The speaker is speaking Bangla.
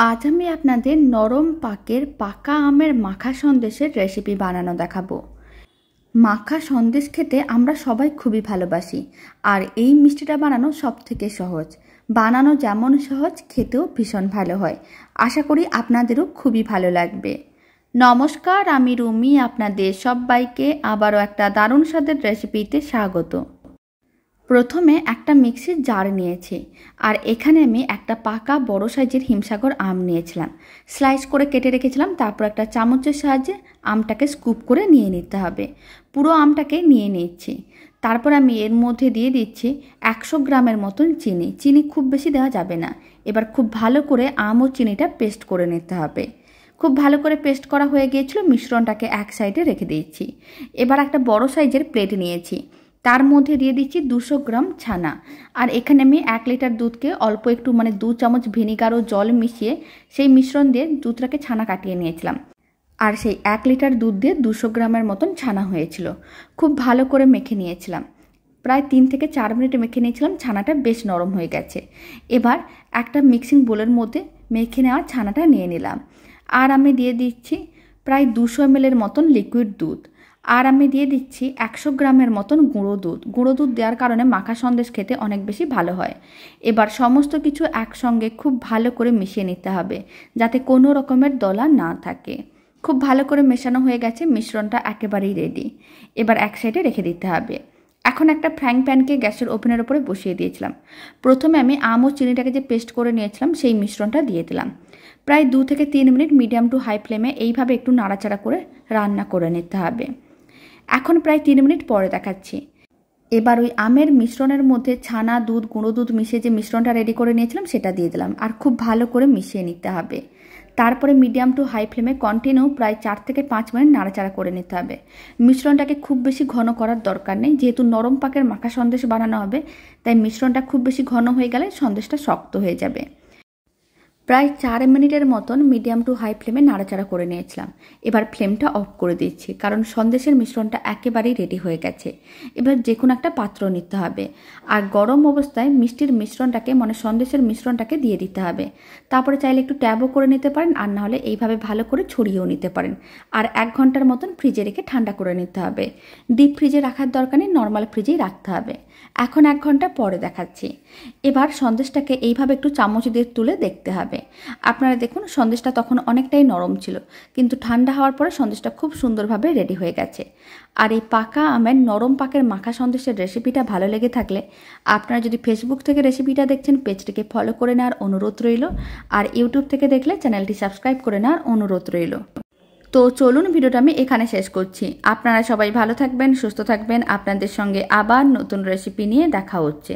আজ আমি আপনাদের নরম পাকের পাকা আমের মাখা সন্দেশের রেসিপি বানানো দেখাবো। মাখা সন্দেশ খেতে আমরা সবাই খুবই ভালোবাসি, আর এই মিষ্টিটা বানানো সবথেকে সহজ। বানানো যেমন সহজ, খেতেও ভীষণ ভালো হয়। আশা করি আপনাদেরও খুবই ভালো লাগবে। নমস্কার, আমি রুমি, আপনাদের সবাইকে আবারও একটা দারুণ স্বাদের রেসিপিতে স্বাগত। প্রথমে একটা মিক্সির জার নিয়েছি, আর এখানে আমি একটা পাকা বড় সাইজের হিমসাগর আম নিয়েছিলাম। স্লাইস করে কেটে রেখেছিলাম। তারপর একটা চামচের সাহায্যে আমটাকে স্কুপ করে নিয়ে নিতে হবে। পুরো আমটাকে নিয়ে নিচ্ছি। তারপর আমি এর মধ্যে দিয়ে দিচ্ছি 100 গ্রামের মতন চিনি। চিনি খুব বেশি দেওয়া যাবে না। এবার খুব ভালো করে আম ও চিনিটা পেস্ট করে নিতে হবে। খুব ভালো করে পেস্ট করা হয়ে গিয়েছিল। মিশ্রণটাকে এক সাইডে রেখে দিয়েছি। এবার একটা বড় সাইজের প্লেট নিয়েছি, তার মধ্যে দিয়ে দিচ্ছি 200 গ্রাম ছানা। আর এখানে আমি 1 লিটার দুধকে অল্প একটু 2 চামচ ভিনিগার ও জল মিশিয়ে সেই মিশ্রণ দিয়ে দুধটাকে ছানা কাটিয়ে নিয়েছিলাম। আর সেই 1 লিটার দুধ দিয়ে 200 গ্রামের মতন ছানা হয়েছিল। খুব ভালো করে মেখে নিয়েছিলাম। প্রায় 3 থেকে 4 মিনিট মেখে নিয়েছিলাম। ছানাটা বেশ নরম হয়ে গেছে। এবার একটা মিক্সিং বোলের মধ্যে মেখে নেওয়া ছানাটা নিয়ে নিলাম। আর আমি দিয়ে দিচ্ছি প্রায় 200 ml এর মতন লিকুইড দুধ। আর আমি দিয়ে দিচ্ছি 100 গ্রামের মতন গুঁড়ো দুধ। গুঁড়ো দুধ দেওয়ার কারণে মাখা সন্দেশ খেতে অনেক বেশি ভালো হয়। এবার সমস্ত কিছু একসঙ্গে খুব ভালো করে মিশিয়ে নিতে হবে, যাতে কোনো রকমের দলা না থাকে। খুব ভালো করে মেশানো হয়ে গেছে। মিশ্রণটা একেবারেই রেডি। এবার এক সাইডে রেখে দিতে হবে। এখন একটা ফ্রাইং প্যানকে গ্যাসের ওভেনের ওপরে বসিয়ে দিয়েছিলাম। প্রথমে আমি আম ও চিনিটাকে যে পেস্ট করে নিয়েছিলাম সেই মিশ্রণটা দিয়ে দিলাম। প্রায় 2 থেকে 3 মিনিট মিডিয়াম টু হাই ফ্লেমে এইভাবে একটু নাড়াচাড়া করে রান্না করে নিতে হবে। এখন প্রায় 3 মিনিট পরে দেখাচ্ছি। এবার ওই আমের মিশ্রণের মধ্যে ছানা, দুধ, গুঁড়ো দুধ মিশিয়ে যে মিশ্রণটা রেডি করে নিয়েছিলাম সেটা দিয়ে দিলাম। আর খুব ভালো করে মিশিয়ে নিতে হবে। তারপরে মিডিয়াম টু হাই ফ্লেমে কন্টিনিউ প্রায় 4 থেকে 5 মিনিট নাড়াচাড়া করে নিতে হবে। মিশ্রণটাকে খুব বেশি ঘন করার দরকার নেই, যেহেতু নরম পাকের মাখা সন্দেশ বানানো হবে, তাই মিশ্রণটা খুব বেশি ঘন হয়ে গেলে সন্দেশটা শক্ত হয়ে যাবে। প্রায় 4 মিনিটের মতন মিডিয়াম টু হাই ফ্লেমে নাড়াচাড়া করে নিয়েছিলাম। এবার ফ্লেমটা অফ করে দিচ্ছি, কারণ সন্দেশের মিশ্রণটা একেবারেই রেডি হয়ে গেছে। এবার যে কোনো একটা পাত্র নিতে হবে, আর গরম অবস্থায় মিষ্টির মিশ্রণটাকে সন্দেশের মিশ্রণটাকে দিয়ে দিতে হবে। তারপরে চাইলে একটু ট্যাবও করে নিতে পারেন, আর নাহলে এইভাবে ভালো করে ছড়িয়েও নিতে পারেন। আর 1 ঘন্টার মতন ফ্রিজে রেখে ঠান্ডা করে নিতে হবে। ডিপ ফ্রিজে রাখার দরকার নেই, নর্মাল ফ্রিজেই রাখতে হবে। এখন 1 ঘন্টা পরে দেখাচ্ছি। এবার সন্দেশটাকে এইভাবে একটু চামচ দিয়ে তুলে দেখতে হবে। আপনারা দেখুন, সন্দেশটা তখন অনেকটাই নরম ছিল, কিন্তু ঠান্ডা হওয়ার পরে সন্দেশটা খুব সুন্দরভাবে রেডি হয়ে গেছে। আর এই পাকা আমের নরম পাকের মাখা সন্দেশের রেসিপিটা ভালো লেগে থাকলে আপনারা যদি ফেসবুক থেকে রেসিপিটা দেখছেন, পেজটিকে ফলো করে নেওয়ার অনুরোধ রইল। আর ইউটিউব থেকে দেখলে চ্যানেলটি সাবস্ক্রাইব করে নেওয়ার অনুরোধ রইল। তো চলুন, ভিডিওটা আমি এখানে শেষ করছি। আপনারা সবাই ভালো থাকবেন, সুস্থ থাকবেন। আপনাদের সঙ্গে আবার নতুন রেসিপি নিয়ে দেখা হচ্ছে।